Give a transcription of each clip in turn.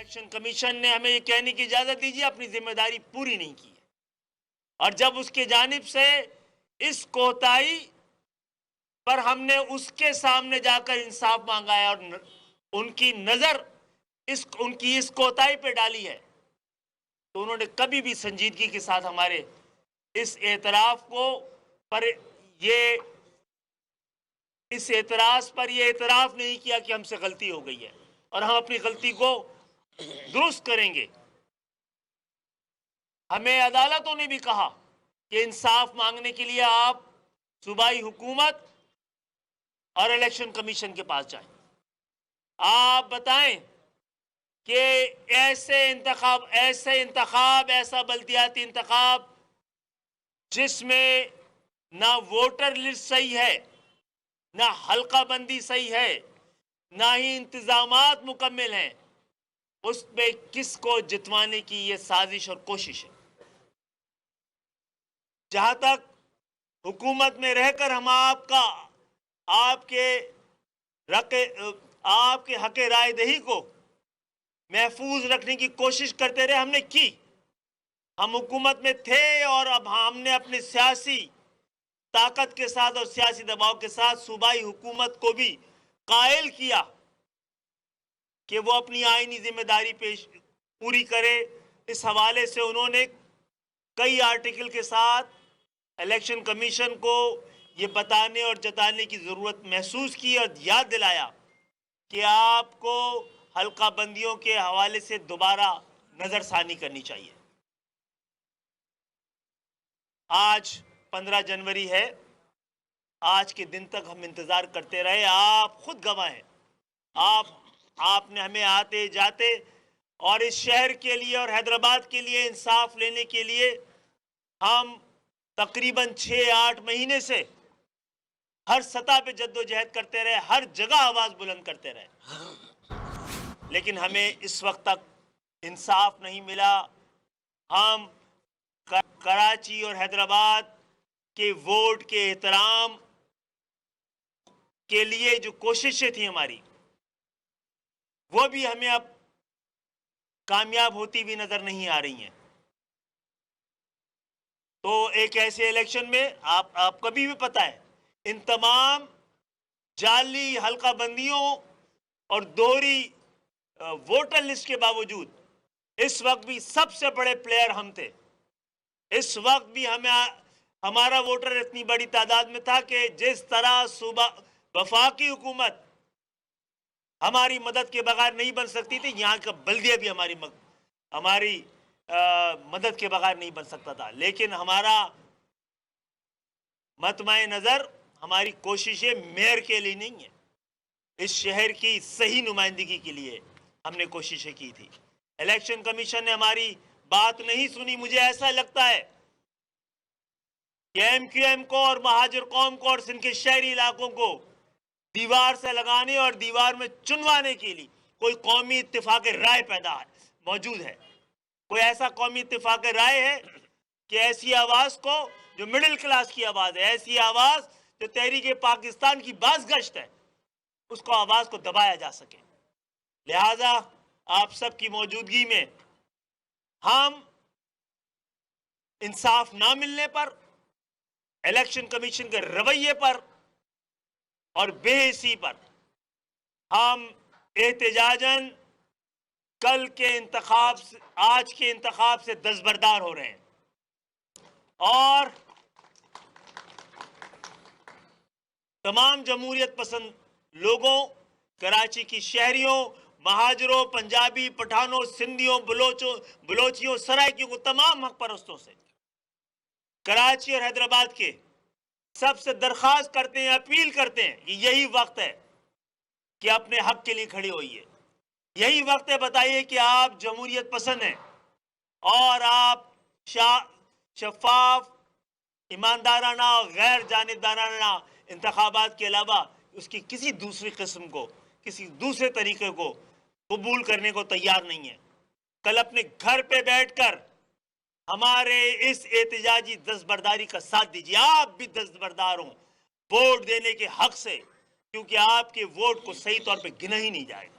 Election commission ने हमें ये कहने की इजाजत दीजिए अपनी जिम्मेदारी पूरी नहीं की है, और जब उसके जानिब से इस कोताही पर हमने उसके सामने जाकर इंसाफ मांगा है और उनकी नजर उनकी इस कोताही पे डाली है, तो उन्होंने कभी भी संजीदगी के साथ हमारे इस एतराफ को पर ये इस एतराज पर यह एतराफ नहीं किया कि हमसे गलती हो गई है और हम अपनी गलती को दुरुस्त करेंगे। हमें अदालतों ने भी कहा कि इंसाफ मांगने के लिए आप सूबाई हुकूमत और इलेक्शन कमीशन के पास जाएं। आप बताएं कि ऐसा बल्दियाती इंतखाब जिसमें ना वोटर लिस्ट सही है, ना हल्का बंदी सही है, ना ही इंतजामात मुकम्मल हैं, उसमें किसको जितवाने की ये साजिश और कोशिश है। जहां तक हुकूमत में रहकर हम आपके हक राय दही को महफूज रखने की कोशिश करते रहे, हमने की। हम हुकूमत में थे और अब हमने अपनी सियासी ताकत के साथ और सियासी दबाव के साथ सूबाई हुकूमत को भी कायल किया कि वो अपनी आईनी जिम्मेदारी पूरी करे। इस हवाले से उन्होंने कई आर्टिकल के साथ इलेक्शन कमीशन को ये बताने और जताने की ज़रूरत महसूस की और याद दिलाया कि आपको हल्का बंदियों के हवाले से दोबारा नज़रसानी करनी चाहिए। आज 15 जनवरी है। आज के दिन तक हम इंतज़ार करते रहे। आप खुद गवाह हैं। आपने हमें आते जाते और इस शहर के लिए और हैदराबाद के लिए इंसाफ लेने के लिए हम तकरीबन 6-8 महीने से हर सतह पे जद्दोजहद करते रहे, हर जगह आवाज़ बुलंद करते रहे, लेकिन हमें इस वक्त तक इंसाफ नहीं मिला। हम कराची और हैदराबाद के वोट के एहतराम के लिए जो कोशिशें थी हमारी, वो भी हमें अब कामयाब होती भी नजर नहीं आ रही हैं। तो एक ऐसे इलेक्शन में आपको भी पता है, इन तमाम जाली हल्का बंदियों और दोहरी वोटर लिस्ट के बावजूद इस वक्त भी सबसे बड़े प्लेयर हम थे। इस वक्त भी हमारा वोटर इतनी बड़ी तादाद में था कि जिस तरह सूबा वफाकी हुकूमत हमारी मदद के बगैर नहीं बन सकती थी, यहाँ का बल्दिया भी हमारी मदद के बगैर नहीं बन सकता था। लेकिन हमारा मतमाए नज़र, हमारी कोशिशें मेयर के लिए नहीं है, इस शहर की सही नुमाइंदगी के लिए हमने कोशिशें की थी। इलेक्शन कमीशन ने हमारी बात नहीं सुनी। मुझे ऐसा लगता है कि MQM को और महाजर कौम को और सिंध के शहरी इलाकों को दीवार से लगाने और दीवार में चुनवाने के लिए कोई कौमी इत्तेफाक राय मौजूद है। कोई ऐसा कौमी इत्तेफाक राय है कि ऐसी आवाज़ को, जो मिडिल क्लास की आवाज़ है, ऐसी आवाज़ जो तहरीक पाकिस्तान की बाज़गश्त है, उसको आवाज़ को दबाया जा सके। लिहाजा आप सब की मौजूदगी में हम इंसाफ ना मिलने पर, इलेक्शन कमीशन के रवैये पर और बेहिसी पर हम एहतजाजन कल के इंतखाब से, आज के इंतखाब से दस्तबरदार हो रहे हैं और तमाम जमहूरियत पसंद लोगों, कराची की शहरियों, महाजरों, पंजाबी, पठानों, सिंधियों, बलोचियों, सराइकियों को, तमाम हक परस्तों से कराची और हैदराबाद के सबसे दरख्वास्त करते हैं, अपील करते हैं कि यही वक्त है कि अपने हक के लिए खड़ी होइए। यही वक्त है, बताइए कि आप जमहूरियत पसंद हैं और आप शफाफ, ईमानदाराना, गैर जानिबदाराना इंतखाबात के अलावा उसकी किसी दूसरी किस्म को, किसी दूसरे तरीके को कबूल करने को तैयार नहीं है। कल अपने घर पे बैठकर हमारे इस एहतजाजी दस्तबरदारी का साथ दीजिए। आप भी दस्तबरदार हों वोट देने के हक से, क्योंकि आपके वोट को सही तौर पे गिना ही नहीं जाएगा।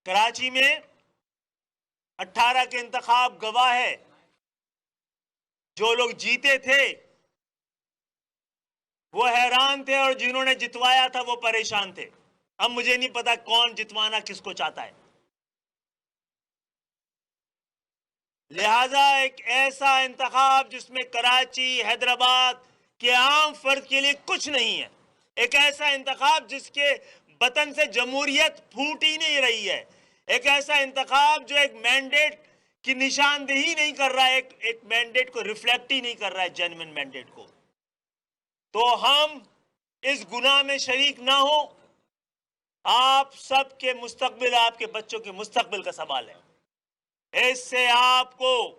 कराची में 18 के इंतखाब गवाह है, जो लोग जीते थे वो हैरान थे और जिन्होंने जितवाया था वो परेशान थे। अब मुझे नहीं पता कौन जितवाना किसको चाहता है। लिहाजा एक ऐसा इंतखाब जिसमें कराची, हैदराबाद के आम फर्द के लिए कुछ नहीं है, एक ऐसा इंतखाब जिसके बतन से जमहूरियत फूट ही नहीं रही है, एक ऐसा इंतखाब जो एक मैंडेट की निशानदेही नहीं कर रहा है, एक मैंडेट को रिफ्लेक्ट ही नहीं कर रहा है, जेन्युइन मैंडेट को। तो हम इस गुनाह में शरीक ना हो। आप सबके मुस्तकबिल, आपके बच्चों के मुस्तकबिल का सवाल है। इससे आपको,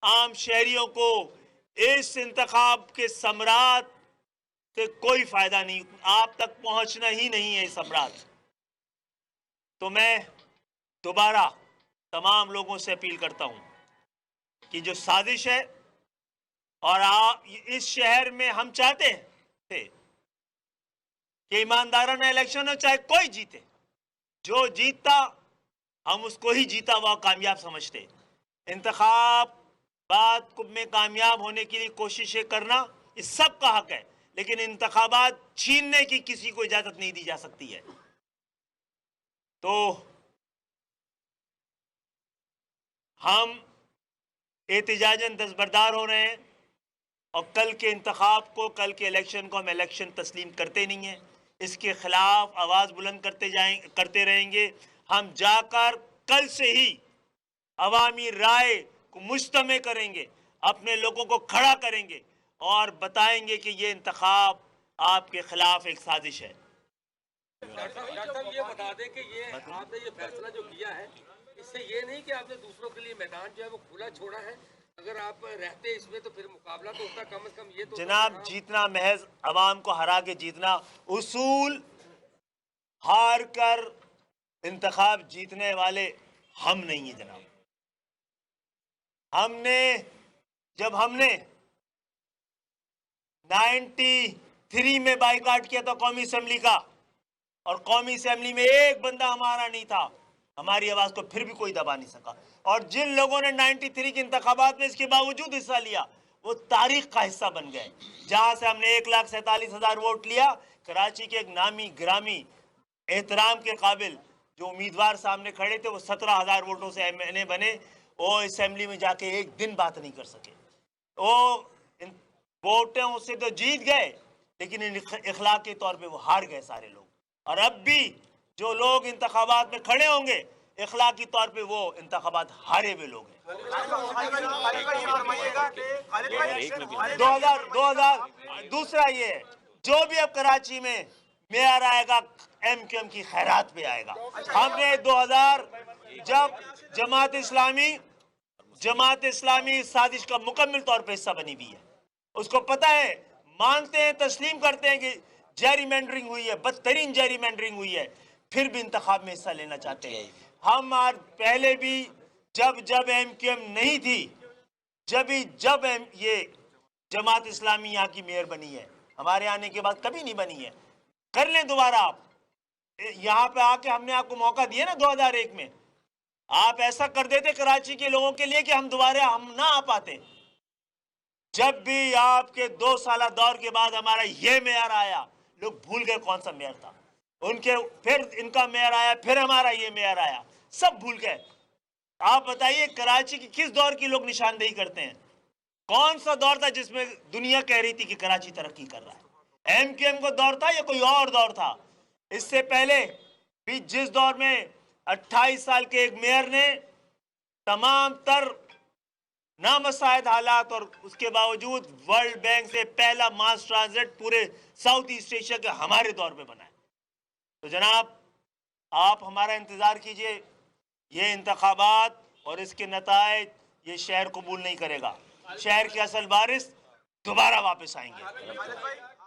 आम शहरियों को इस इंतखाब के सम्राट से कोई फायदा नहीं, आप तक पहुंचना ही नहीं है सम्राट। तो मैं दोबारा तमाम लोगों से अपील करता हूं कि जो साजिश है, और आप इस शहर में हम चाहते थे कि ईमानदाराना इलेक्शन हो, चाहे कोई जीते, जो जीतता हम उसको ही जीता हुआ कामयाब समझते। इंतखाबात में कामयाब होने के लिए कोशिशें करना इस सब का हक है, लेकिन इंतखाबात छीनने की किसी को इजाजत नहीं दी जा सकती है। तो हम एहतिजाजन दस्तबरदार हो रहे हैं और कल के इंतखाब को, कल के इलेक्शन को हम इलेक्शन तस्लीम करते नहीं हैं। इसके खिलाफ आवाज बुलंद करते रहेंगे। हम जाकर कल से ही अवामी राय को मुज्तमे करेंगे, अपने लोगों को खड़ा करेंगे और बताएंगे कि ये इंतखाब आपके खिलाफ एक साजिश है। डॉक्टर साहब ये बता दें कि ये आपने ये फैसला जो किया है, इससे ये नहीं कि आपने दूसरों के लिए मैदान जो है वो खुला छोड़ा है। अगर आप रहते इसमें तो फिर मुकाबला तो होता, कम से कम ये तो जनाब, जीतना महज अवाम को हरा के जीतना, उसूल हार कर इंतखाब जीतने वाले हम नहीं है जनाब। जब हमने 93 में बाइकाट किया था कौमी असेंबली का, और कौमी असेंबली में एक बंदा हमारा नहीं था, हमारी आवाज को फिर भी कोई दबा नहीं सका। और जिन लोगों ने 93 के इंतखाबात में इसके बावजूद हिस्सा लिया, वो तारीख का हिस्सा बन गए। जहां से हमने 1,47,000 वोट लिया, कराची के एक नामी ग्रामी एहतराम के काबिल जो उम्मीदवार सामने खड़े थे, वो 17,000 वोटों से एमएनए बने। वो असेंबली में जाके एक दिन बात नहीं कर सके। वो वोटों से तो जीत गए, लेकिन इखलाक के तौर पे वो हार गए सारे लोग। और अब भी जो लोग इंतखाबात में खड़े होंगे, इखलाकी तौर पे वो इंतखाबात हारे हुए लोग हैं। 2000 दूसरा ये है, जो भी अब कराची में मेयर आएगा एमक्यूएम की खैरात पे आएगा। हमने 2000 जब जमात इस्लामी साजिश का मुकम्मल तौर पे हिस्सा बनी हुई है, उसको पता है, मानते हैं, तस्लीम करते हैं कि जेरीमेंडरिंग हुई है, बदतरीन जेरीमेंडरिंग हुई है, फिर भी इंतखाब में हिस्सा लेना चाहते हैं। हम आज पहले भी जब एमक्यूएम नहीं थी, जब ये जमात इस्लामी यहाँ की मेयर बनी है, हमारे आने के बाद कभी नहीं बनी है। कर लें दोबारा आप, यहाँ पे आके हमने आपको मौका दिया ना 2001 में, आप ऐसा कर देते कराची के लोगों के लिए कि हम दोबारा ना आ पाते। जब भी आपके 2 साल दौर के बाद हमारा ये मेयर आया, लोग भूल गए कौन सा मेयर था, उनके फिर इनका मेयर आया, फिर हमारा ये मेयर आया, सब भूल गए। आप बताइए कराची की किस दौर की लोग निशानदेही करते हैं? कौन सा दौर था जिसमें दुनिया कह रही थी कि कराची तरक्की कर रहा है? एमक्यूएम का दौर था या कोई और दौर था? इससे पहले भी जिस दौर में 28 साल के एक मेयर ने तमाम तर नामसायद हालात और उसके बावजूद वर्ल्ड बैंक से पहला मास ट्रांजिट पूरे साउथ ईस्ट एशिया के हमारे दौर में बना है। तो जनाब, आप हमारा इंतजार कीजिए। ये इंतखाबात और इसके नतायज ये शहर कबूल नहीं करेगा। शहर के असल वारिस दोबारा वापस आएंगे।